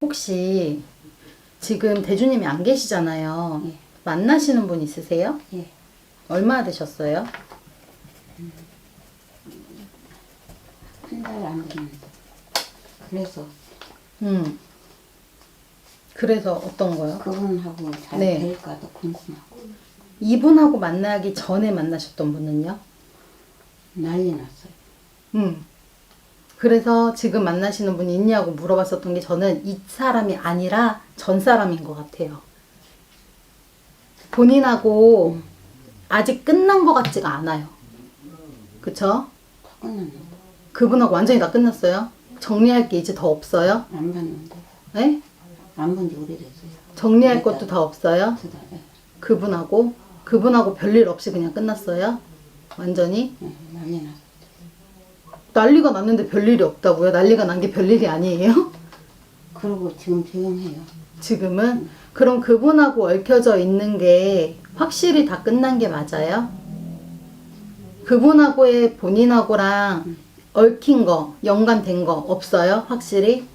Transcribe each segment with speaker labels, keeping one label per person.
Speaker 1: 혹시 지금 대주님이 안 계시잖아요.
Speaker 2: 예.
Speaker 1: 만나시는 분 있으세요?
Speaker 2: 예.
Speaker 1: 얼마 되셨어요?
Speaker 2: 한 달 안 됐는데. 그래서
Speaker 1: 그래서 어떤 거요?
Speaker 2: 그분하고 잘
Speaker 1: 네.
Speaker 2: 될까도 궁금하고.
Speaker 1: 이분하고 만나기 전에 만나셨던 분은요?
Speaker 2: 난리 났어요.
Speaker 1: 그래서 지금 만나시는 분이 있냐고 물어봤었던 게 저는 이 사람이 아니라 전 사람인 것 같아요. 본인하고 아직 끝난 것 같지가 않아요. 그쵸?
Speaker 2: 다 끝났는데.
Speaker 1: 그분하고 완전히 다 끝났어요? 정리할 게 이제 더 없어요?
Speaker 2: 안 봤는데.
Speaker 1: 네?
Speaker 2: 안 본 지 오래됐어요.
Speaker 1: 정리할 것도 다 없어요?
Speaker 2: 두 달. 예.
Speaker 1: 그분하고 별일 없이 그냥 끝났어요? 완전히?
Speaker 2: 예, 난리 났어요.
Speaker 1: 난리가 났는데 별일이 없다고요? 난리가 난 게 별일이 아니에요?
Speaker 2: 그리고 지금 조용해요.
Speaker 1: 지금은? 그럼 그분하고 얽혀져 있는 게 확실히 다 끝난 게 맞아요? 그분하고의 본인하고랑 얽힌 거, 연관된 거 없어요? 확실히?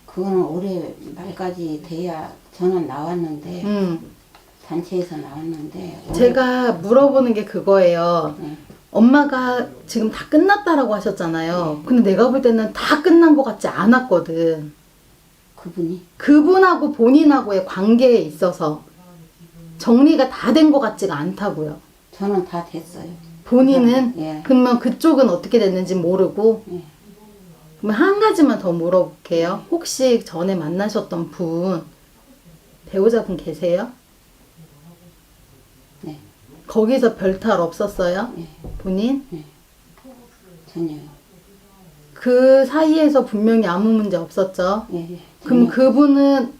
Speaker 2: 그거는 올해 말까지 돼야 전원 나왔는데 단체에서 나왔는데 올해-
Speaker 1: 제가 물어보는 게 그거예요.
Speaker 2: 네.
Speaker 1: 엄마가 지금 다 끝났다라고 하셨잖아요. 근데 내가 볼 때는 다 끝난 것 같지 않았거든.
Speaker 2: 그분이
Speaker 1: 그분하고 본인하고의 관계에 있어서 정리가 다 된 것 같지가 않다고요.
Speaker 2: 저는 다 됐어요.
Speaker 1: 본인은?
Speaker 2: 예.
Speaker 1: 그러면 그쪽은 어떻게 됐는지 모르고?
Speaker 2: 예.
Speaker 1: 그럼 한 가지만 더 물어볼게요. 혹시 전에 만나셨던 분, 배우자분 계세요?
Speaker 2: 네.
Speaker 1: 거기서 별탈 없었어요?
Speaker 2: 예.
Speaker 1: 본인?
Speaker 2: 전혀요.
Speaker 1: 그 사이에서 분명히 아무 문제 없었죠?
Speaker 2: 예. 예.
Speaker 1: 그럼
Speaker 2: 전혀-
Speaker 1: 그분은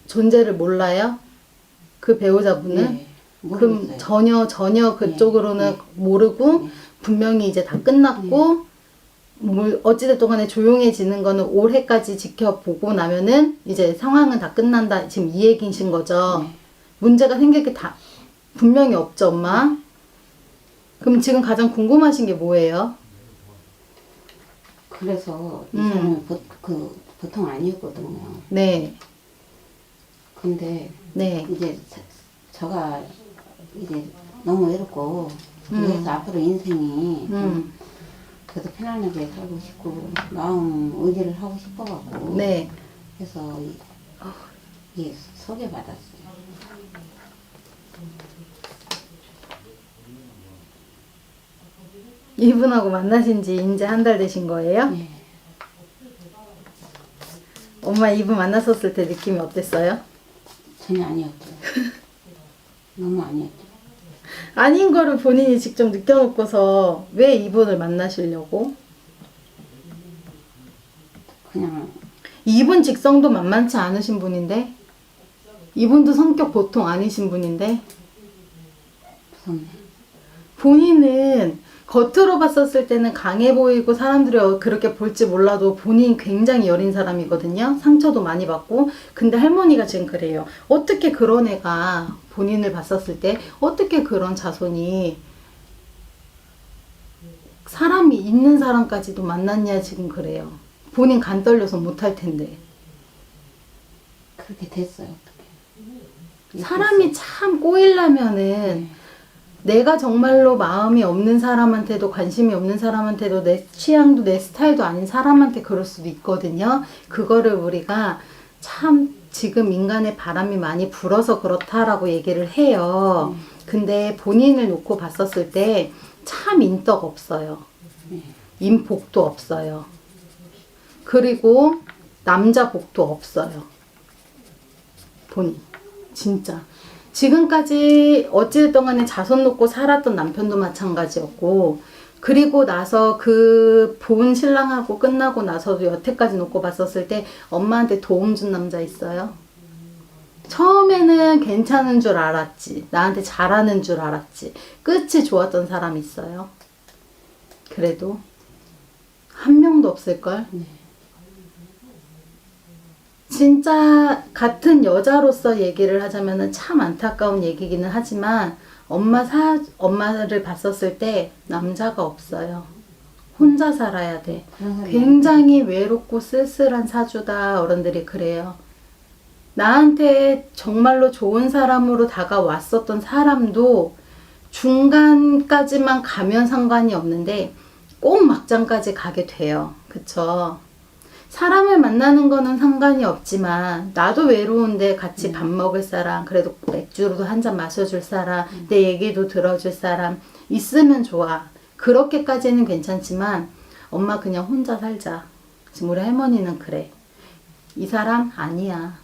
Speaker 1: 존재를 몰라요? 그 배우자분은?
Speaker 2: 예.
Speaker 1: 그럼
Speaker 2: 모르겠어요.
Speaker 1: 전혀 그쪽으로는 모르고 분명히 이제 다 끝났고 어찌됐든 간에 조용해지는 거는 올해까지 지켜보고 나면은 이제 상황은 다 끝난다. 지금 이 얘기신 거죠?
Speaker 2: 네.
Speaker 1: 문제가 생길 게 다 분명히 없죠, 엄마? 그럼 지금 가장 궁금하신 게 뭐예요?
Speaker 2: 그래서 이 사람이 보통 아니었거든요.
Speaker 1: 네,
Speaker 2: 근데
Speaker 1: 네,
Speaker 2: 이제 저가 이제 너무 외롭고 그래서 앞으로 인생이 그래도 편안하게 살고 싶고 마음 의지를 하고 싶어갖고
Speaker 1: 네.
Speaker 2: 그래서 이 소개받았어요.
Speaker 1: 이분하고 만나신 지 이제 한 달 되신 거예요?
Speaker 2: 예.
Speaker 1: 엄마 이분 만났었을 때 느낌이 어땠어요?
Speaker 2: 전혀 아니었죠. 너무 아니었죠.
Speaker 1: 아닌 거를 본인이 직접 느껴놓고서 왜 이분을 만나시려고?
Speaker 2: 그냥
Speaker 1: 이분 직성도 만만치 않으신 분인데? 이분도 성격 보통 아니신 분인데?
Speaker 2: 무섭네.
Speaker 1: 본인은 겉으로 봤었을 때는 강해 보이고 사람들이 그렇게 볼지 몰라도 본인 굉장히 여린 사람이거든요. 상처도 많이 받고. 근데 할머니가 지금 그래요. 어떻게 그런 애가 본인을 봤었을 때 어떻게 그런 자손이 사람이 있는 사람까지도 만났냐 지금 그래요. 본인 간 떨려서 못할 텐데.
Speaker 2: 그렇게 됐어요. 어떻게.
Speaker 1: 사람이 참 꼬이려면은 내가 정말로 마음이 없는 사람한테도 관심이 없는 사람한테도 내 취향도 내 스타일도 아닌 사람한테 그럴 수도 있거든요. 그거를 우리가 참 지금 인간의 바람이 많이 불어서 그렇다라고 얘기를 해요. 근데 본인을 놓고 봤었을 때 참 인덕 없어요. 인복도 없어요. 그리고 남자 복도 없어요. 본인. 진짜. 지금까지 어찌됐든 간에 자손 놓고 살았던 남편도 마찬가지였고, 그리고 나서 그 본 신랑하고 끝나고 나서도 여태까지 놓고 봤었을 때 엄마한테 도움 준 남자 있어요? 처음에는 괜찮은 줄 알았지. 나한테 잘하는 줄 알았지. 끝이 좋았던 사람 있어요? 그래도 한 명도 없을걸? 진짜 같은 여자로서 얘기를 하자면 참 안타까운 얘기기는 하지만 엄마를 봤었을 때 남자가 없어요. 혼자 살아야 돼.
Speaker 2: 그런 소리
Speaker 1: 굉장히 외롭고 쓸쓸한 사주다. 어른들이 그래요. 나한테 정말로 좋은 사람으로 다가왔었던 사람도 중간까지만 가면 상관이 없는데 꼭 막장까지 가게 돼요. 그쵸? 사람을 만나는 거는 상관이 없지만 나도 외로운데 같이 밥 먹을 사람, 그래도 맥주로도 한 잔 마셔줄 사람, 내 얘기도 들어줄 사람 있으면 좋아. 그렇게까지는 괜찮지만 엄마 그냥 혼자 살자. 지금 우리 할머니는 그래. 이 사람 아니야.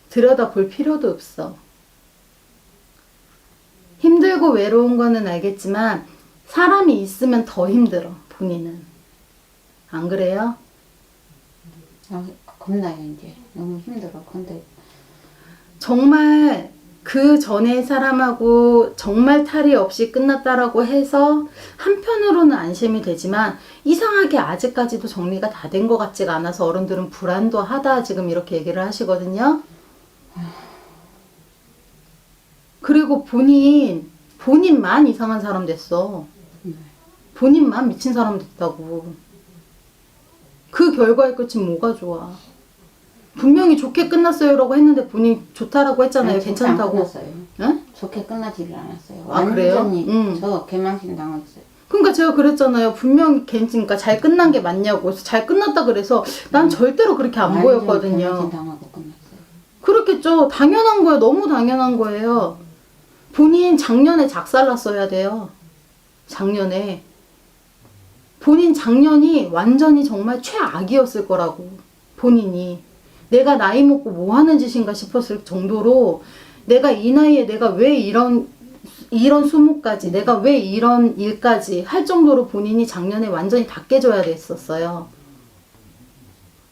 Speaker 1: 들여다볼 필요도 없어. 힘들고 외로운 거는 알겠지만 사람이 있으면 더 힘들어. 본인은. 안 그래요?
Speaker 2: 겁나요 이제. 너무 힘들어. 근데
Speaker 1: 정말 그 전에 사람하고 정말 탈이 없이 끝났다라고 해서 한편으로는 안심이 되지만 이상하게 아직까지도 정리가 다 된 것 같지가 않아서 어른들은 불안도 하다 지금 이렇게 얘기를 하시거든요. 그리고 본인만 이상한 사람 됐어. 본인만 미친 사람 됐다고. 그 결과의 끝이 뭐가 좋아. 분명히 좋게 끝났어요라고 했는데 본인이 좋다라고 했잖아요.
Speaker 2: 아니, 좋게 안
Speaker 1: 괜찮다고.
Speaker 2: 끝났어요.
Speaker 1: 응?
Speaker 2: 좋게 끝나지를 않았어요.
Speaker 1: 아, 그래요?
Speaker 2: 완전히 저 개망신 당했어요.
Speaker 1: 그러니까 제가 그랬잖아요. 분명히 그러니까 잘 끝난 게 맞냐고. 그래서 잘 끝났다 그래서 난 절대로 그렇게 안
Speaker 2: 완전히
Speaker 1: 보였거든요.
Speaker 2: 개망신 당하고 끝났어요.
Speaker 1: 그렇겠죠. 당연한 거예요. 너무 당연한 거예요. 본인 작년에 작살났어야 돼요. 작년에. 본인 작년이 완전히 정말 최악이었을 거라고. 본인이. 내가 나이 먹고 뭐 하는 짓인가 싶었을 정도로 내가 이 나이에 내가 왜 이런 수모까지 내가 왜 이런 일까지 할 정도로 본인이 작년에 완전히 다 깨져야 됐었어요.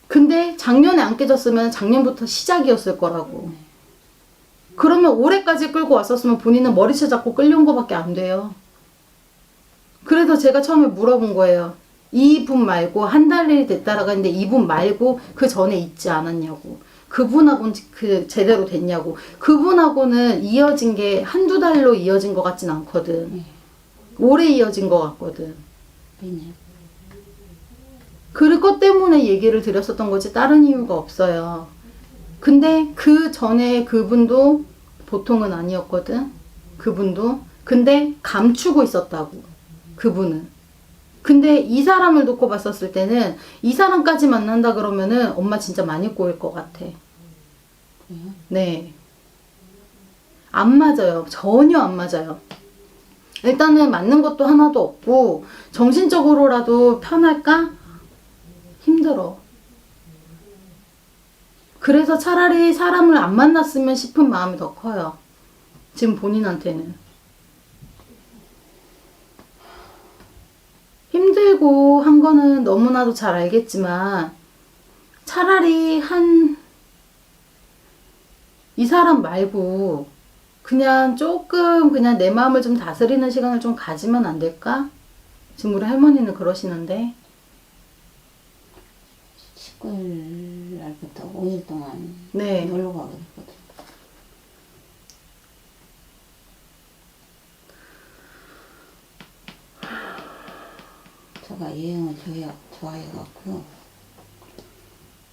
Speaker 1: 근데 작년에 안 깨졌으면 작년부터 시작이었을 거라고. 그러면 올해까지 끌고 왔었으면 본인은 머리채 잡고 끌려온 거밖에 안 돼요. 그래서 제가 처음에 물어본 거예요. 이분 말고 한 달이 됐다라고 했는데 이분 말고 그 전에 있지 않았냐고. 그분하고는 제대로 됐냐고. 그분하고는 이어진 게 한두 달로 이어진 것 같진 않거든. 오래 이어진 것 같거든.
Speaker 2: 왜냐?
Speaker 1: 그것 때문에 얘기를 드렸었던 거지 다른 이유가 없어요. 근데 그 전에 그분도 보통은 아니었거든. 그분도. 근데 감추고 있었다고. 그분은. 근데 이 사람을 놓고 봤었을 때는 이 사람까지 만난다 그러면은 엄마 진짜 많이 꼬일 것 같아.
Speaker 2: 그래요?
Speaker 1: 네. 안 맞아요. 전혀 안 맞아요. 일단은 맞는 것도 하나도 없고 정신적으로라도 편할까? 힘들어. 그래서 차라리 사람을 안 만났으면 싶은 마음이 더 커요. 지금 본인한테는. 힘들고 한 거는 너무나도 잘 알겠지만 차라리 이 사람 말고 그냥 조금 그냥 내 마음을 좀 다스리는 시간을 좀 가지면 안 될까? 지금 우리 할머니는 그러시는데
Speaker 2: 19일 날부터 5일 동안
Speaker 1: 네.
Speaker 2: 놀러 가게 됐거든. 제가 여행을 좋아해갖고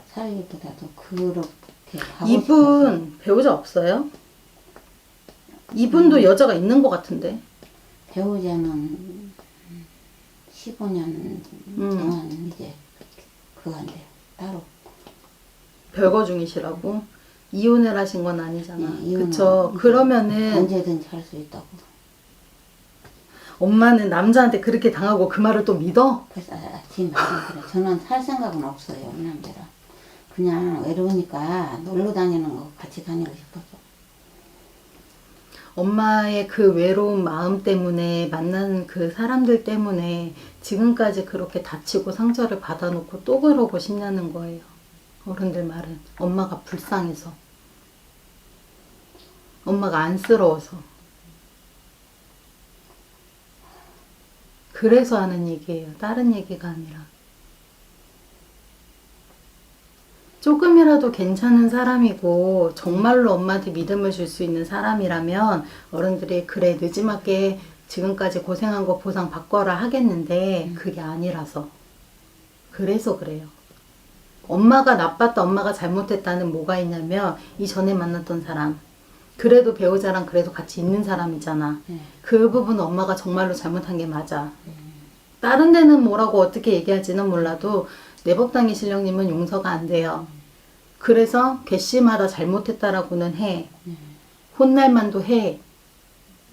Speaker 2: 살기보다도 그렇게 가고
Speaker 1: 이분 배우자 없어요? 이분도 여자가 있는 것 같은데.
Speaker 2: 배우자는 15년 동안 이제 그거 안 돼요. 따로.
Speaker 1: 별거 중이시라고? 이혼을 하신 건 아니잖아.
Speaker 2: 네, 이혼은
Speaker 1: 그쵸? 그러면은
Speaker 2: 언제든지 할 수 있다고.
Speaker 1: 엄마는 남자한테 그렇게 당하고 그 말을 또 믿어?
Speaker 2: 그래서 지금 말은 그래. 저는 살 생각은 없어요. 이 남자랑. 그냥 외로우니까 놀러 다니는 거 같이 다니고 싶어서.
Speaker 1: 엄마의 그 외로운 마음 때문에 만나는 그 사람들 때문에 지금까지 그렇게 다치고 상처를 받아놓고 또 그러고 싶냐는 거예요. 어른들 말은. 엄마가 불쌍해서. 엄마가 안쓰러워서. 그래서 하는 얘기예요. 다른 얘기가 아니라. 조금이라도 괜찮은 사람이고 정말로 엄마한테 믿음을 줄 수 있는 사람이라면 어른들이 그래 늦지막게 지금까지 고생한 거 보상 받거라 하겠는데 그게 아니라서. 그래서 그래요. 엄마가 나빴다, 엄마가 잘못했다는 뭐가 있냐면 이전에 만났던 사람, 그래도 배우자랑 그래도 같이 있는 사람이잖아. 그 부분 엄마가 정말로 잘못한 게 맞아. 다른 데는 뭐라고 어떻게 얘기할지는 몰라도 내법당의 신령님은 용서가 안 돼요. 그래서 괘씸하다 잘못했다라고는 해. 혼날 만도 해.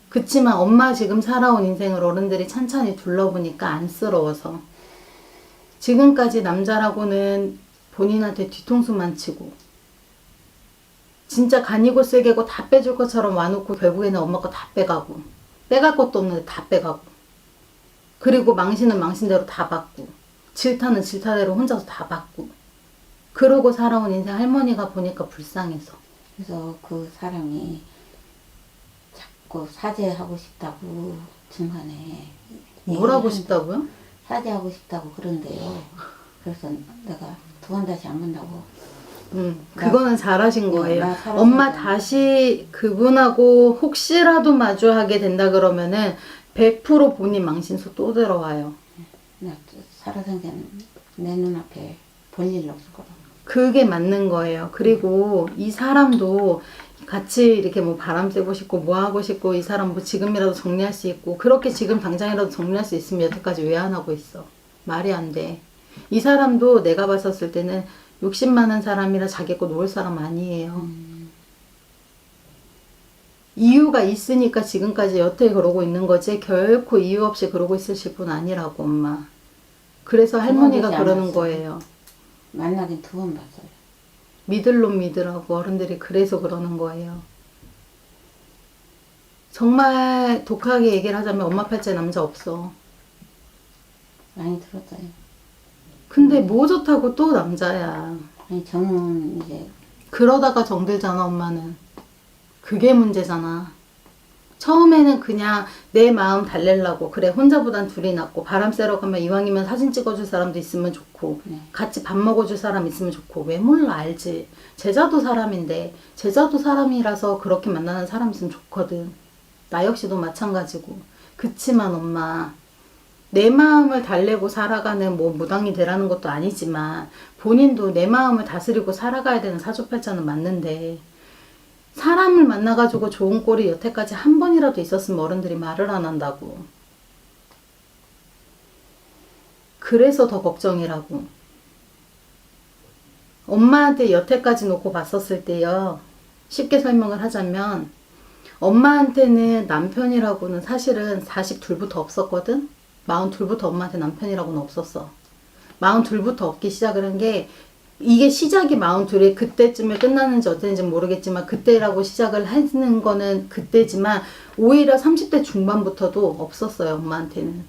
Speaker 1: 그치만 엄마 지금 살아온 인생을 어른들이 찬찬히 둘러보니까 안쓰러워서. 지금까지 남자라고는 본인한테 뒤통수만 치고 진짜 간이고 쓸개고 다 빼줄 것처럼 와놓고 결국에는 엄마 거 다 빼가고 빼갈 것도 없는데 다 빼가고 그리고 망신은 망신대로 다 받고 질타는 질타대로 혼자서 다 받고 그러고 살아온 인생 할머니가 보니까 불쌍해서.
Speaker 2: 그래서 그 사람이 자꾸 사죄하고 싶다고 중간에
Speaker 1: 뭐라고
Speaker 2: 얘기를
Speaker 1: 싶다고요?
Speaker 2: 사죄하고 싶다고 그런데요. 그래서 내가 두 번 다시 안 본다고.
Speaker 1: 그거는 잘하신
Speaker 2: 네,
Speaker 1: 거예요.
Speaker 2: 나 살아서
Speaker 1: 엄마
Speaker 2: 그래.
Speaker 1: 다시 그분하고 혹시라도 마주하게 된다 그러면은 100% 본인 망신수 또 들어와요.
Speaker 2: 나 살아생전 내 눈앞에 볼 일 없을 거라.
Speaker 1: 그게 맞는 거예요. 그리고 이 사람도 같이 이렇게 뭐 바람 쐬고 싶고 뭐 하고 싶고 이 사람 뭐 지금이라도 정리할 수 있고 그렇게 지금 당장이라도 정리할 수 있으면 여태까지 왜 안 하고 있어? 말이 안 돼. 이 사람도 내가 봤었을 때는 욕심 많은 사람이라 자기 거 놓을 사람 아니에요. 이유가 있으니까 지금까지 여태 그러고 있는 거지 결코 이유 없이 그러고 있으실 분 아니라고 엄마. 그래서 할머니가
Speaker 2: 되지
Speaker 1: 그러는
Speaker 2: 않았어요.
Speaker 1: 거예요.
Speaker 2: 만나긴 두 번 봤어요.
Speaker 1: 믿을 놈 믿으라고 어른들이 그래서 그러는 거예요. 정말 독하게 얘기를 하자면 엄마 팔자에 남자 없어.
Speaker 2: 많이 들었어요.
Speaker 1: 근데 뭐 좋다고 또 남자야.
Speaker 2: 아니 저는 이제
Speaker 1: 그러다가 정들잖아 엄마는. 그게 문제잖아. 처음에는 그냥 내 마음 달래려고 그래 혼자보단 둘이 낫고 바람 쐬러 가면 이왕이면 사진 찍어줄 사람도 있으면 좋고
Speaker 2: 네.
Speaker 1: 같이 밥 먹어줄 사람 있으면 좋고 왜 몰라 알지. 제자도 사람인데 제자도 사람이라서 그렇게 만나는 사람 있으면 좋거든. 나 역시도 마찬가지고. 그치만 엄마 내 마음을 달래고 살아가는 뭐 무당이 되라는 것도 아니지만 본인도 내 마음을 다스리고 살아가야 되는 사주팔자는 맞는데 사람을 만나가지고 좋은 꼴이 여태까지 한 번이라도 있었으면 어른들이 말을 안 한다고. 그래서 더 걱정이라고. 엄마한테 여태까지 놓고 봤었을 때요. 쉽게 설명을 하자면 엄마한테는 남편이라고는 사실은 42부터 없었거든. 42부터 엄마한테 남편이라고는 없었어. 42부터 없기 시작을 한 게 이게 시작이 42에 그때쯤에 끝나는지 어땠는지 모르겠지만 그때라고 시작을 하는 거는 그때지만 오히려 30대 중반부터도 없었어요 엄마한테는.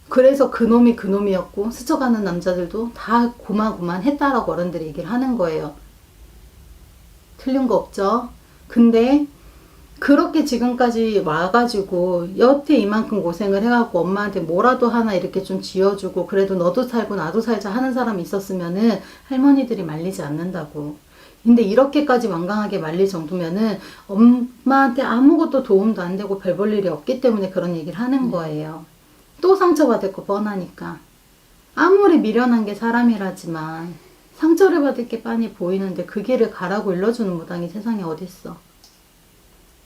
Speaker 1: 그래서 그놈이 그놈이었고 스쳐가는 남자들도 다 고만고만했다라고 어른들이 얘기를 하는 거예요. 틀린 거 없죠? 근데 그렇게 지금까지 와가지고 여태 이만큼 고생을 해갖고 엄마한테 뭐라도 하나 이렇게 좀 쥐어주고 그래도 너도 살고 나도 살자 하는 사람이 있었으면은 할머니들이 말리지 않는다고. 근데 이렇게까지 완강하게 말릴 정도면은 엄마한테 아무것도 도움도 안 되고 별 볼 일이 없기 때문에 그런 얘기를 하는 거예요. 또 상처받을 거 뻔하니까. 아무리 미련한 게 사람이라지만 상처를 받을 게 빤히 보이는데 그 길을 가라고 일러주는 무당이 세상에 어딨어.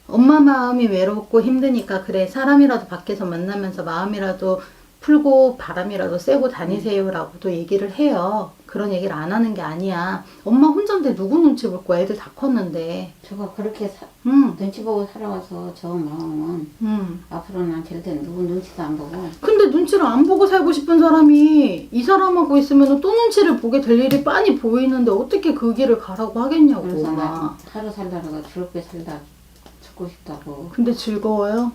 Speaker 1: 엄마 마음이 외롭고 힘드니까 그래 사람이라도 밖에서 만나면서 마음이라도 풀고 바람이라도 쐬고 다니세요라고도 얘기를 해요. 그런 얘기를 안 하는 게 아니야. 엄마 혼자인데 누구 눈치 볼 거야. 애들 다 컸는데.
Speaker 2: 저가 그렇게 눈치 보고 살아와서 저 마음은 앞으로 난 절대 누구 눈치도 안 보고.
Speaker 1: 근데 눈치를 안 보고 살고 싶은 사람이 이 사람하고 있으면 또 눈치를 보게 될 일이 빤히 보이는데 어떻게 그 길을 가라고 하겠냐고.
Speaker 2: 그래서
Speaker 1: 엄마.
Speaker 2: 나 하루 살다가 즐겁게 살다 죽고 싶다고.
Speaker 1: 근데 즐거워요?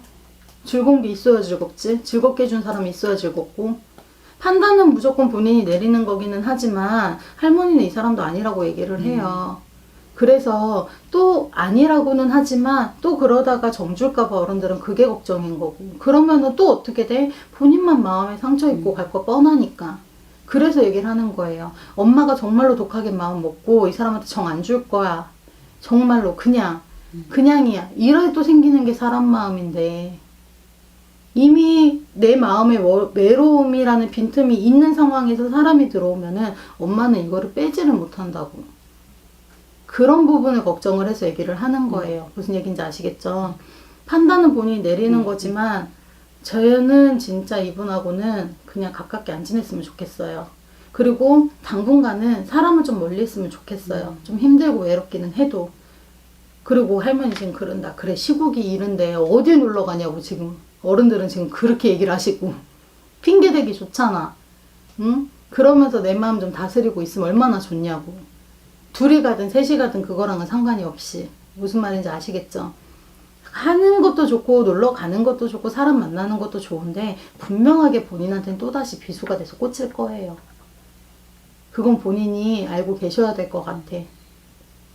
Speaker 1: 즐거운 게 있어야 즐겁지. 즐겁게 해준 사람이 있어야 즐겁고. 판단은 무조건 본인이 내리는 거기는 하지만 할머니는 이 사람도 아니라고 얘기를 해요. 그래서 또 아니라고는 하지만 또 그러다가 정줄까봐 어른들은 그게 걱정인 거고. 그러면은 또 어떻게 돼? 본인만 마음에 상처 입고 갈 거 뻔하니까. 그래서 얘기를 하는 거예요. 엄마가 정말로 독하게 마음 먹고 이 사람한테 정 안 줄 거야. 정말로 그냥이야. 이래도 생기는 게 사람 마음인데 이미 내 마음에 외로움이라는 빈틈이 있는 상황에서 사람이 들어오면은 엄마는 이거를 빼지를 못한다고. 그런 부분을 걱정을 해서 얘기를 하는 거예요. 무슨 얘기인지 아시겠죠? 판단은 본인이 내리는 거지만 저는 진짜 이분하고는 그냥 가깝게 안 지냈으면 좋겠어요. 그리고 당분간은 사람을 좀 멀리 있으면 좋겠어요. 좀 힘들고 외롭기는 해도. 그리고 할머니 지금 그런다. 그래, 시국이 이른데 어디 놀러 가냐고 지금. 어른들은 지금 그렇게 얘기를 하시고. 핑계대기 좋잖아. 응? 그러면서 내 마음 좀 다스리고 있으면 얼마나 좋냐고. 둘이 가든 셋이 가든 그거랑은 상관이 없이. 무슨 말인지 아시겠죠? 하는 것도 좋고 놀러 가는 것도 좋고 사람 만나는 것도 좋은데 분명하게 본인한테는 또다시 비수가 돼서 꽂힐 거예요. 그건 본인이 알고 계셔야 될 것 같아.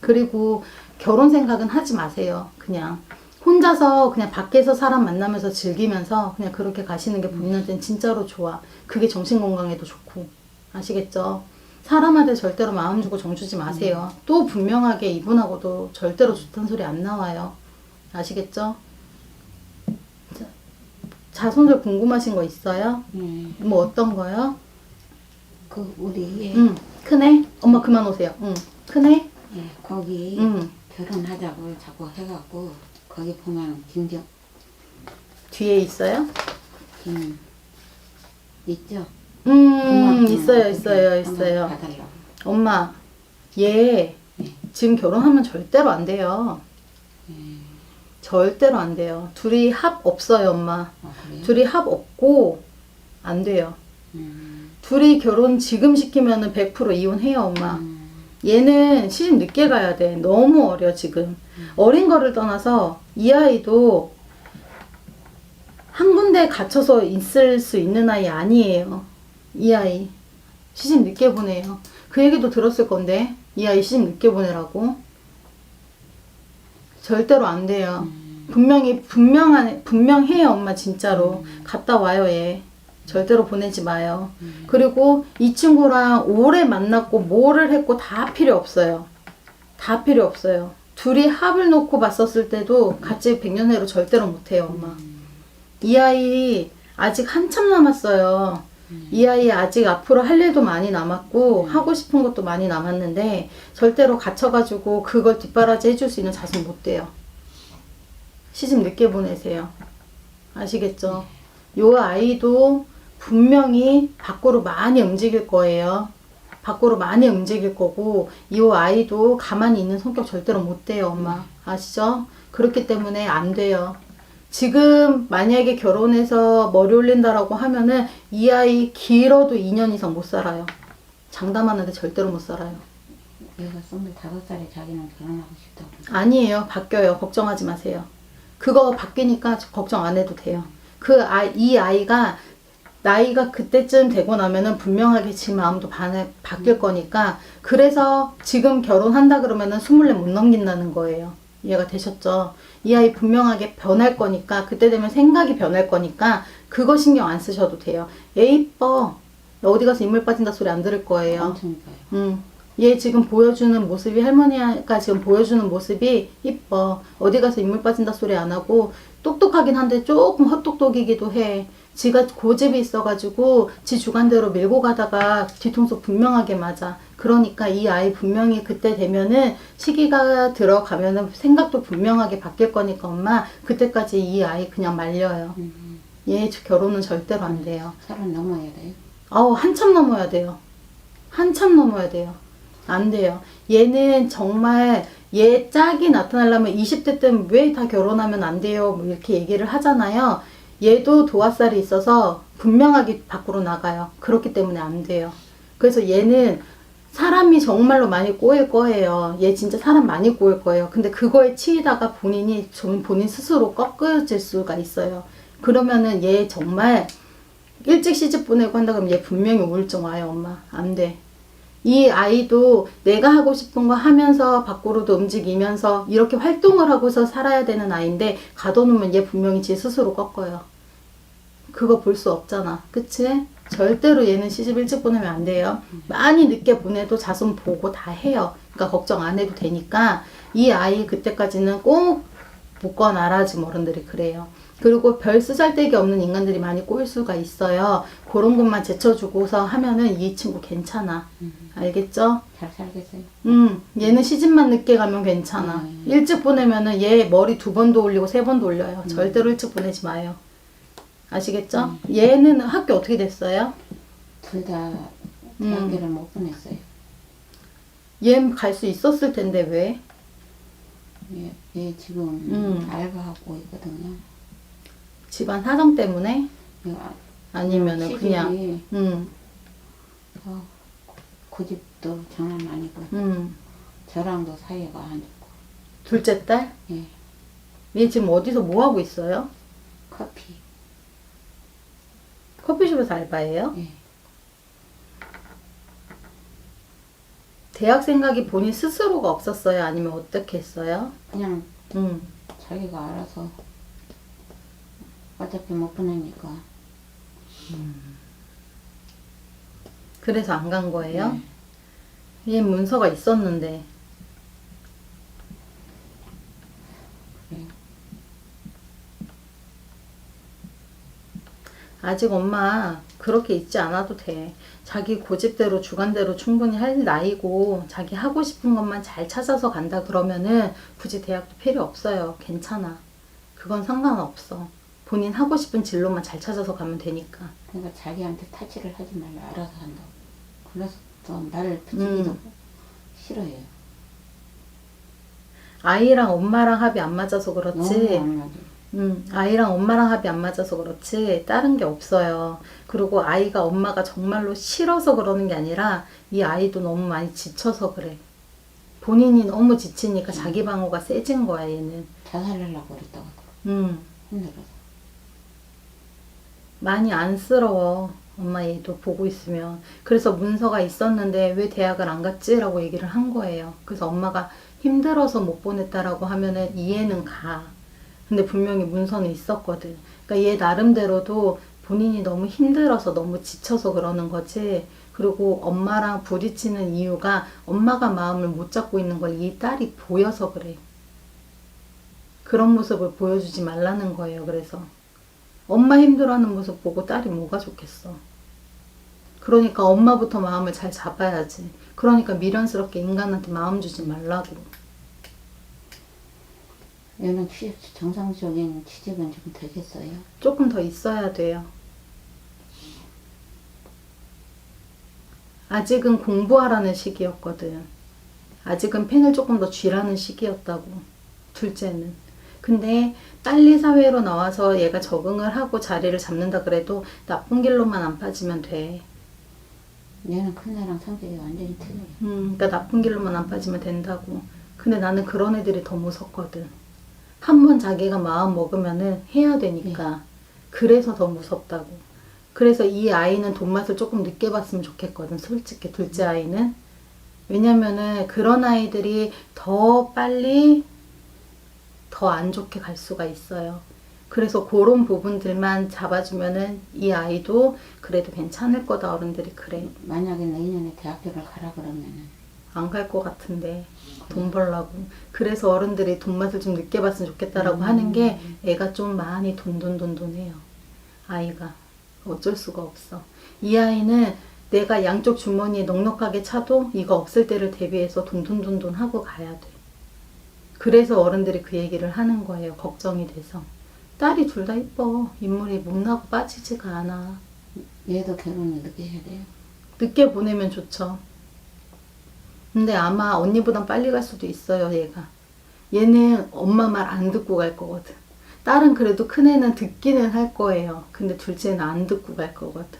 Speaker 1: 그리고 결혼 생각은 하지 마세요. 그냥 혼자서 그냥 밖에서 사람 만나면서 즐기면서 그냥 그렇게 가시는 게 본인한테는 진짜로 좋아. 그게 정신건강에도 좋고. 아시겠죠? 사람한테 절대로 마음 주고 정 주지 마세요. 또 분명하게 이분하고도 절대로 좋다는 소리 안 나와요. 아시겠죠? 자손들 궁금하신 거 있어요? 뭐 어떤 거요?
Speaker 2: 그 우리
Speaker 1: 응. 큰애? 엄마 그만 오세요. 응. 큰애?
Speaker 2: 예, 거기
Speaker 1: 응.
Speaker 2: 결혼하자고 자꾸 해갖고 거기 보면 김정
Speaker 1: 뒤에 있어요?
Speaker 2: 있죠?
Speaker 1: 있어요, 있어요, 있어요.
Speaker 2: 봐달라고.
Speaker 1: 엄마, 얘 지금 결혼하면 절대로 안 돼요. 절대로 안 돼요. 둘이 합 없어요, 엄마.
Speaker 2: 그래요?
Speaker 1: 둘이 합 없고 안 돼요.
Speaker 2: 음,
Speaker 1: 둘이 결혼 지금 시키면은 100% 이혼해요, 엄마. 얘는 시집 늦게 가야 돼. 너무 어려, 지금. 어린 거를 떠나서 이 아이도 한 군데에 갇혀서 있을 수 있는 아이 아니에요. 이 아이. 시집 늦게 보내요. 그 얘기도 들었을 건데, 이 아이 시집 늦게 보내라고. 절대로 안 돼요. 분명해요, 엄마, 진짜로. 갔다 와요, 얘. 절대로 보내지 마요. 그리고 이 친구랑 오래 만났고 뭐를 했고 다 필요 없어요. 다 필요 없어요. 둘이 합을 놓고 봤었을 때도 같이 백년해로 절대로 못해요, 엄마. 이 아이 아직 한참 남았어요. 이 아이 아직 앞으로 할 일도 많이 남았고 하고 싶은 것도 많이 남았는데 절대로 갇혀가지고 그걸 뒷바라지 해줄 수 있는 자손 못 돼요. 시집 늦게 보내세요. 아시겠죠? 요 아이도 분명히 밖으로 많이 움직일 거예요. 밖으로 많이 움직일 거고 이 아이도 가만히 있는 성격 절대로 못 돼요, 엄마. 아시죠? 그렇기 때문에 안 돼요. 지금 만약에 결혼해서 머리 올린다라고 하면은 이 아이 길어도 2년 이상 못 살아요. 장담하는데 절대로 못 살아요.
Speaker 2: 얘가 25살에 자기는 결혼하고 싶다고.
Speaker 1: 아니에요. 바뀌어요. 걱정하지 마세요. 그거 바뀌니까 걱정 안 해도 돼요. 이 아이가 나이가 그때쯤 되고 나면은 분명하게 지 마음도 바뀔 거니까 그래서 지금 결혼한다 그러면은 24 못 넘긴다는 거예요. 이해가 되셨죠? 이 아이 분명하게 변할 거니까 그때 되면 생각이 변할 거니까 그거 신경 안 쓰셔도 돼요. 얘 이뻐. 어디 가서 인물 빠진다 소리 안 들을 거예요.
Speaker 2: 엄청 이뻐요.
Speaker 1: 얘 지금 보여주는 모습이 할머니가 지금 보여주는 모습이 이뻐. 어디 가서 인물 빠진다 소리 안 하고 똑똑하긴 한데 조금 헛똑똑이기도 해. 지가 고집이 있어가지고 지 주관대로 밀고 가다가 뒤통수 분명하게 맞아. 그러니까 이 아이 분명히 그때 되면은 시기가 들어가면은 생각도 분명하게 바뀔 거니까 엄마 그때까지 이 아이 그냥 말려요. 얘 결혼은 절대로 안 돼요.
Speaker 2: 30 넘어야 돼요.
Speaker 1: 한참 넘어야 돼요. 한참 넘어야 돼요. 안 돼요. 얘는 정말 얘 짝이 나타나려면 20대 때는 왜 다 결혼하면 안 돼요? 뭐 이렇게 얘기를 하잖아요. 얘도 도화살이 있어서 분명하게 밖으로 나가요. 그렇기 때문에 안 돼요. 그래서 얘는 사람이 정말로 많이 꼬일 거예요. 얘 진짜 사람 많이 꼬일 거예요. 근데 그거에 치이다가 본인 스스로 꺾여질 수가 있어요. 그러면은 얘 정말 일찍 시집 보내고 한다 그러면 얘 분명히 우울증 와요, 엄마. 안 돼. 이 아이도 내가 하고 싶은 거 하면서 밖으로도 움직이면서 이렇게 활동을 하고서 살아야 되는 아이인데 가둬놓으면 얘 분명히 지 스스로 꺾어요. 그거 볼 수 없잖아. 그치? 절대로 얘는 시집 일찍 보내면 안 돼요. 많이 늦게 보내도 자손 보고 다 해요. 그러니까 걱정 안 해도 되니까 이 아이 그때까지는 꼭 묶어놔라. 지금 어른들이 그래요. 그리고 별 쓰잘데기 없는 인간들이 많이 꼬일 수가 있어요. 그런 것만 제쳐주고서 하면은 이 친구 괜찮아. 알겠죠?
Speaker 2: 잘 살겠어요.
Speaker 1: 얘는 시집만 늦게 가면 괜찮아. 일찍 보내면은 얘 머리 2번도 올리고 3번도 올려요. 절대로 일찍 보내지 마요. 아시겠죠? 얘는 학교 어떻게 됐어요?
Speaker 2: 둘 다 대학교를 못 보냈어요.
Speaker 1: 얘 갈 수 있었을 텐데 왜?
Speaker 2: 얘 지금 알바하고 있거든요.
Speaker 1: 집안 사정 때문에?
Speaker 2: 얘가
Speaker 1: 아니면은
Speaker 2: 시집이
Speaker 1: 그냥
Speaker 2: 고집도 장난 아니고 저랑도 사이가 안 좋고.
Speaker 1: 둘째 딸?
Speaker 2: 예,
Speaker 1: 얘 지금 어디서 뭐 하고 있어요?
Speaker 2: 커피.
Speaker 1: 커피숍에서 알바해요?
Speaker 2: 예.
Speaker 1: 대학 생각이 본인 스스로가 없었어요? 아니면 어떻게 했어요?
Speaker 2: 그냥
Speaker 1: 음.
Speaker 2: 자기가 알아서 어차피 못 보내니까.
Speaker 1: 그래서 안 간 거예요?
Speaker 2: 네.
Speaker 1: 얘 문서가 있었는데.
Speaker 2: 그래요.
Speaker 1: 아직 엄마 그렇게 있지 않아도 돼. 자기 고집대로 주관대로 충분히 할 나이고 자기 하고 싶은 것만 잘 찾아서 간다 그러면은 굳이 대학도 필요 없어요. 괜찮아. 그건 상관없어. 본인 하고 싶은 진로만 잘 찾아서 가면 되니까.
Speaker 2: 그러니까 자기한테 타치를 하지 말라 알아서 한다고. 그래서 또 나를 붙이기도 싫어해요.
Speaker 1: 아이랑 엄마랑 합이 안 맞아서
Speaker 2: 너무
Speaker 1: 그렇지.
Speaker 2: 안 맞아요.
Speaker 1: 아이랑 엄마랑 합이 안 맞아서 그렇지 다른 게 없어요. 그리고 아이가 엄마가 정말로 싫어서 그러는 게 아니라 이 아이도 너무 많이 지쳐서 그래. 본인이 너무 지치니까 자기 방어가 세진 거야 얘는.
Speaker 2: 자살하려고 그랬다고 하더라고요. 힘들어서.
Speaker 1: 많이 안쓰러워. 엄마 얘도 보고 있으면. 그래서 문서가 있었는데 왜 대학을 안 갔지? 라고 얘기를 한 거예요. 그래서 엄마가 힘들어서 못 보냈다라고 하면은 이해는 가. 근데 분명히 문서는 있었거든. 그러니까 얘 나름대로도 본인이 너무 힘들어서 너무 지쳐서 그러는 거지. 그리고 엄마랑 부딪히는 이유가 엄마가 마음을 못 잡고 있는 걸 이 딸이 보여서 그래. 그런 모습을 보여주지 말라는 거예요. 그래서 엄마 힘들어하는 모습 보고 딸이 뭐가 좋겠어. 그러니까 엄마부터 마음을 잘 잡아야지. 그러니까 미련스럽게 인간한테 마음 주지 말라고.
Speaker 2: 얘는 정상적인 취직은 좀 되겠어요?
Speaker 1: 조금 더 있어야 돼요. 아직은 공부하라는 시기였거든. 아직은 펜을 조금 더 쥐라는 시기였다고. 둘째는. 근데 빨리 사회로 나와서 얘가 적응을 하고 자리를 잡는다 그래도 나쁜 길로만 안 빠지면 돼.
Speaker 2: 얘는 큰애랑 성격이 완전히 틀려요.
Speaker 1: 그러니까 나쁜 길로만 안 빠지면 된다고. 근데 나는 그런 애들이 더 무섭거든. 한번 자기가 마음 먹으면은 해야 되니까. 그래서 더 무섭다고. 그래서 이 아이는 돈맛을 조금 늦게 봤으면 좋겠거든. 솔직히 둘째 아이는. 왜냐면은 그런 아이들이 더 빨리 더 안 좋게 갈 수가 있어요. 그래서 그런 부분들만 잡아주면은 이 아이도 그래도 괜찮을 거다. 어른들이 그래.
Speaker 2: 만약에 내년에 대학교를 가라 그러면은
Speaker 1: 안 갈 것 같은데 돈 벌라고. 그래서 어른들이 돈맛을 좀 늦게 봤으면 좋겠다라고 하는 게 애가 좀 많이 돈해요. 아이가. 어쩔 수가 없어. 이 아이는 내가 양쪽 주머니에 넉넉하게 차도 이거 없을 때를 대비해서 돈 하고 가야 돼. 그래서 어른들이 그 얘기를 하는 거예요. 걱정이 돼서. 딸이 둘 다 이뻐. 인물이 못나고 빠지지가 않아.
Speaker 2: 얘도 결혼을 늦게 해야 돼요?
Speaker 1: 늦게 보내면 좋죠. 근데 아마 언니보단 빨리 갈 수도 있어요, 얘가. 얘는 엄마 말 안 듣고 갈 거거든. 딸은 그래도 큰애는 듣기는 할 거예요. 근데 둘째는 안 듣고 갈 거거든.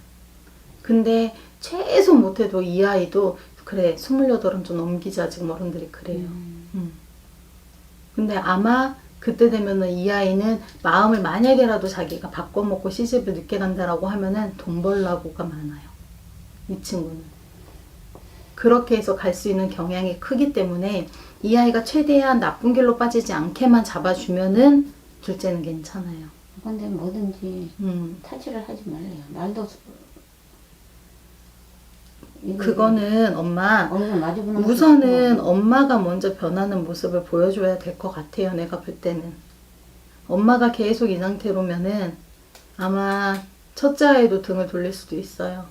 Speaker 1: 근데 최소 못해도 이 아이도 그래 28은 좀 넘기자 지금 어른들이 그래요. 근데 아마 그때 되면은 이 아이는 마음을 만약에라도 자기가 바꿔먹고 시집을 늦게 간다라고 하면은 돈 벌라고가 많아요. 이 친구는. 그렇게 해서 갈 수 있는 경향이 크기 때문에 이 아이가 최대한 나쁜 길로 빠지지 않게만 잡아주면은 둘째는 괜찮아요.
Speaker 2: 근데 뭐든지 타치를 하지 말래요. 말도
Speaker 1: 그거는 엄마
Speaker 2: 얼굴 마주보는
Speaker 1: 우선은 엄마가 먼저 변하는 모습을 보여줘야 될 것 같아요. 내가 볼 때는. 엄마가 계속 이 상태로면은 아마 첫째 아이도 등을 돌릴 수도 있어요.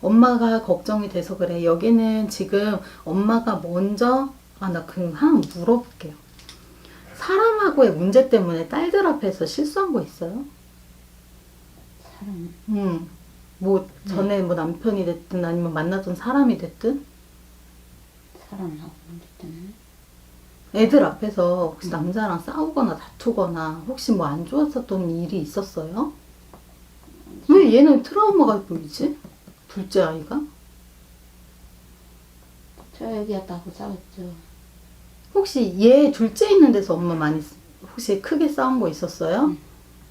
Speaker 1: 엄마가 걱정이 돼서 그래. 여기는 지금 엄마가 먼저, 나 그럼 하나 물어볼게요. 사람하고의 문제 때문에 딸들 앞에서 실수한 거 있어요?
Speaker 2: 사람.
Speaker 1: 뭐 전에 뭐 남편이 됐든 아니면 만나던 사람이 됐든
Speaker 2: 사람하고 문제 때문에.
Speaker 1: 애들 앞에서 혹시 남자랑 싸우거나 다투거나 혹시 뭐 안 좋았었던 일이 있었어요? 왜 얘는 트라우마가 보이지? 둘째 아이가?
Speaker 2: 저 애기 아빠하고 싸웠죠.
Speaker 1: 혹시 얘 둘째 있는 데서 엄마 많이 혹시 크게 싸운 거 있었어요?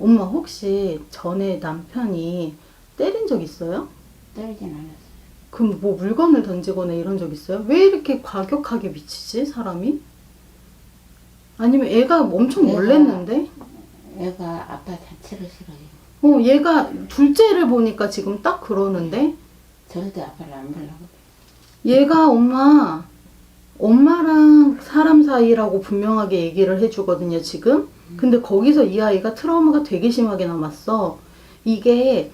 Speaker 1: 엄마 혹시 전에 남편이 때린 적 있어요?
Speaker 2: 때리진 않았어요.
Speaker 1: 그럼 뭐 물건을 던지거나 이런 적 있어요? 왜 이렇게 과격하게 미치지 사람이? 아니면 애가 엄청 놀랬는데?
Speaker 2: 애가 아빠 자체를 싫어해요.
Speaker 1: 얘가 둘째를 보니까 지금 딱 그러는데
Speaker 2: 절대 아빠를 안 보려고.
Speaker 1: 얘가 엄마랑 사람 사이라고 분명하게 얘기를 해주거든요, 지금. 근데 거기서 이 아이가 트라우마가 되게 심하게 남았어. 이게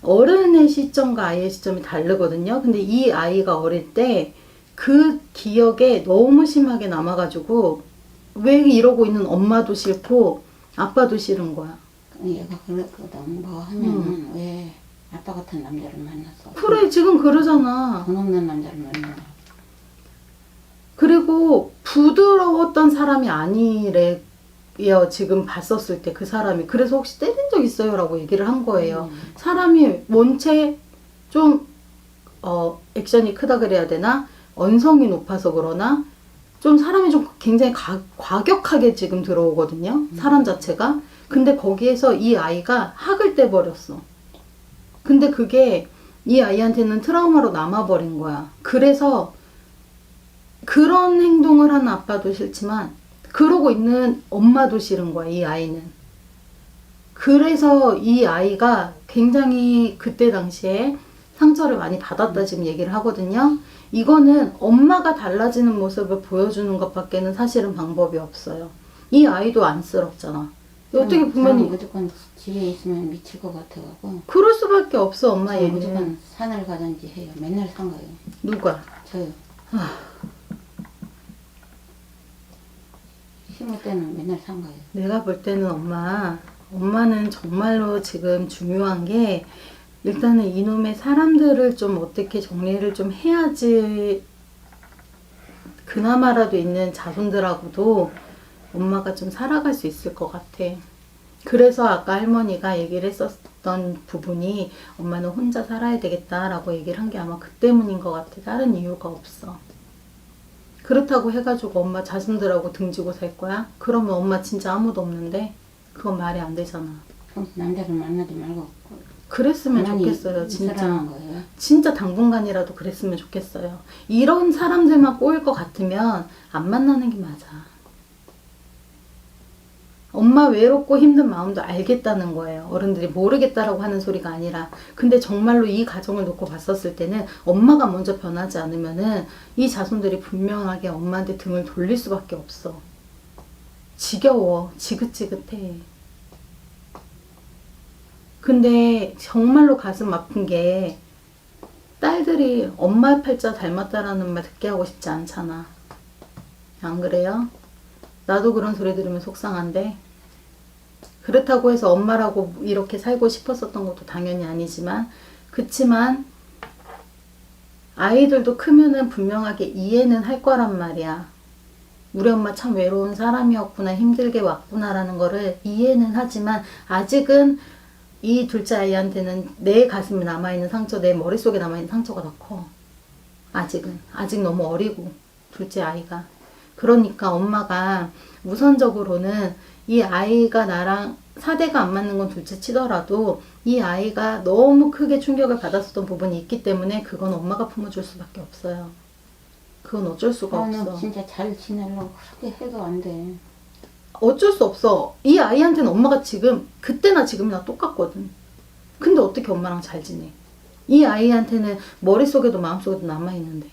Speaker 1: 어른의 시점과 아이의 시점이 다르거든요. 근데 이 아이가 어릴 때 그 기억에 너무 심하게 남아가지고 왜 이러고 있는 엄마도 싫고 아빠도 싫은 거야.
Speaker 2: 얘가 그랬거든. 뭐 하면은 왜 아빠 같은 남자를 만났어.
Speaker 1: 그래, 지금 그러잖아.
Speaker 2: 돈 없는 남자를 만나.
Speaker 1: 그리고 부드러웠던 사람이 아니래요. 지금 봤었을 때 그 사람이. 그래서 혹시 때린 적 있어요? 라고 얘기를 한 거예요. 사람이 원체 좀 액션이 크다 그래야 되나? 언성이 높아서 그러나? 좀 사람이 좀 굉장히 과격하게 지금 들어오거든요. 사람 자체가. 근데 거기에서 이 아이가 학을 떼버렸어. 근데 그게 이 아이한테는 트라우마로 남아버린 거야. 그래서 그런 행동을 하는 아빠도 싫지만 그러고 있는 엄마도 싫은 거야, 이 아이는. 그래서 이 아이가 굉장히 그때 당시에 상처를 많이 받았다 지금 얘기를 하거든요. 이거는 엄마가 달라지는 모습을 보여주는 것밖에는 사실은 방법이 없어요. 이 아이도 안쓰럽잖아. 어떻게
Speaker 2: 저는
Speaker 1: 보면
Speaker 2: 무조건 집에 있으면 미칠 것 같아가지고.
Speaker 1: 그럴 수밖에 없어, 엄마
Speaker 2: 저는
Speaker 1: 얘는.
Speaker 2: 무조건 산을 가든지 해요. 맨날 산 거예요.
Speaker 1: 누가?
Speaker 2: 저요. 심을 때는 맨날 산 거예요.
Speaker 1: 내가 볼 때는 엄마는 정말로 지금 중요한 게 일단은 이놈의 사람들을 좀 어떻게 정리를 좀 해야지 그나마라도 있는 자손들하고도 엄마가 좀 살아갈 수 있을 것 같아. 그래서 아까 할머니가 얘기를 했었던 부분이 엄마는 혼자 살아야 되겠다라고 얘기를 한 게 아마 그 때문인 것 같아. 다른 이유가 없어. 그렇다고 해가지고 엄마 자손들하고 등지고 살 거야? 그러면 엄마 진짜 아무도 없는데 그건 말이 안 되잖아.
Speaker 2: 그럼 남자를 만나지 말고
Speaker 1: 그랬으면
Speaker 2: 가만히
Speaker 1: 좋겠어요,
Speaker 2: 있으라는
Speaker 1: 진짜.
Speaker 2: 거예요.
Speaker 1: 진짜 당분간이라도 그랬으면 좋겠어요. 이런 사람들만 꼬일 것 같으면 안 만나는 게 맞아. 엄마 외롭고 힘든 마음도 알겠다는 거예요. 어른들이 모르겠다라고 하는 소리가 아니라. 근데 정말로 이 가정을 놓고 봤었을 때는 엄마가 먼저 변하지 않으면은 이 자손들이 분명하게 엄마한테 등을 돌릴 수밖에 없어. 지겨워. 지긋지긋해. 근데 정말로 가슴 아픈 게 딸들이 엄마 팔자 닮았다라는 말 듣게 하고 싶지 않잖아. 안 그래요? 나도 그런 소리 들으면 속상한데 그렇다고 해서 엄마라고 이렇게 살고 싶었었던 것도 당연히 아니지만 그치만 아이들도 크면은 분명하게 이해는 할 거란 말이야. 우리 엄마 참 외로운 사람이었구나, 힘들게 왔구나라는 거를 이해는 하지만 아직은 이 둘째 아이한테는 내 가슴에 남아있는 상처, 내 머릿속에 남아있는 상처가 더 커. 아직은. 아직 너무 어리고 둘째 아이가. 그러니까 엄마가 우선적으로는 이 아이가 나랑 사대가 안 맞는 건 둘째 치더라도 이 아이가 너무 크게 충격을 받았었던 부분이 있기 때문에 그건 엄마가 품어줄 수밖에 없어요. 그건 어쩔 수가 없어.
Speaker 2: 나는 진짜 잘 지내려고 그렇게 해도 안 돼.
Speaker 1: 어쩔 수 없어. 이 아이한테는 엄마가 지금 그때나 지금이나 똑같거든. 근데 어떻게 엄마랑 잘 지내? 이 아이한테는 머릿속에도 마음속에도 남아있는데.